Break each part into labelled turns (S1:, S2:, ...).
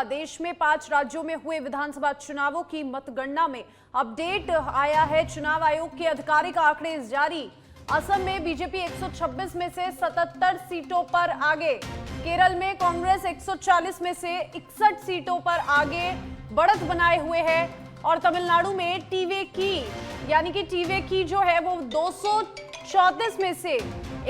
S1: देश में 5 राज्यों में हुए विधानसभा चुनावों की मतगणना में अपडेट आया है। चुनाव आयोग के आधिकारिक आंकड़े जारी। असम में बीजेपी 126 में से 77 सीटों पर आगे। केरल में कांग्रेस 140 में से 61 सीटों पर आगे बढ़त बनाए हुए है। और तमिलनाडु में टीवेकी जो है वो 234 में से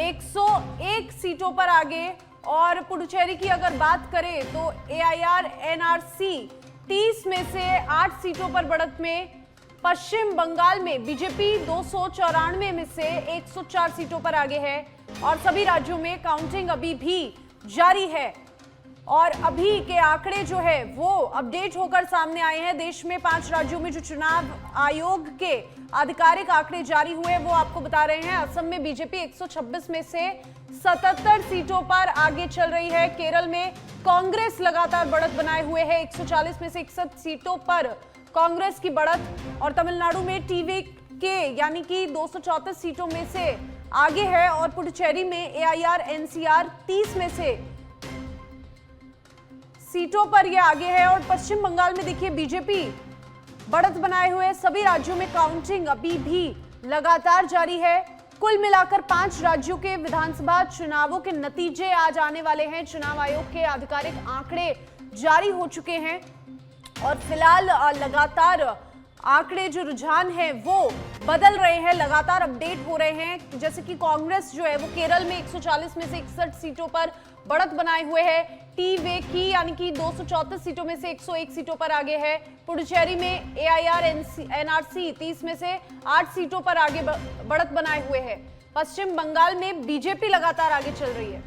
S1: 101 सीटों पर आगे। और पुडुचेरी की अगर बात करें तो AIR-NRC 30 में से 8 सीटों पर बढ़त में। पश्चिम बंगाल में बीजेपी 294 में से 104 सीटों पर आगे है। और सभी राज्यों में काउंटिंग अभी भी जारी है। और अभी के आंकड़े जो है वो अपडेट होकर सामने आए हैं। देश में 5 राज्यों में जो चुनाव आयोग के आधिकारिक आंकड़े जारी हुए वो आपको बता रहे हैं। असम में बीजेपी 126 में से 77 सीटों पर आगे चल रही है। केरल में कांग्रेस लगातार बढ़त बनाए हुए है, 140 में से 61 सीटों पर कांग्रेस की बढ़त। और तमिलनाडु में टीवीके यानी कि 234 सीटों में से आगे है। और पुडुचेरी में AIR-NCR 30 में से सीटों पर यह आगे है। और पश्चिम बंगाल में देखिए बीजेपी बढ़त बनाए हुए। सभी राज्यों में काउंटिंग अभी भी लगातार जारी है। कुल मिलाकर 5 राज्यों के विधानसभा चुनावों के नतीजे आज आने वाले हैं। चुनाव आयोग के आधिकारिक आंकड़े जारी हो चुके हैं और फिलहाल लगातार आंकड़े जो रुझान है वो बदल रहे हैं, लगातार अपडेट हो रहे हैं। जैसे कि कांग्रेस जो है वो केरल में 140 में से 61 सीटों पर बढ़त बनाए हुए है। टीवेकी यानी कि 234 सीटों में से 101 सीटों पर आगे है। पुडुचेरी में AIR-NRC 30 में से 8 सीटों पर आगे बढ़त बनाए हुए है। पश्चिम बंगाल में बीजेपी लगातार आगे चल रही है।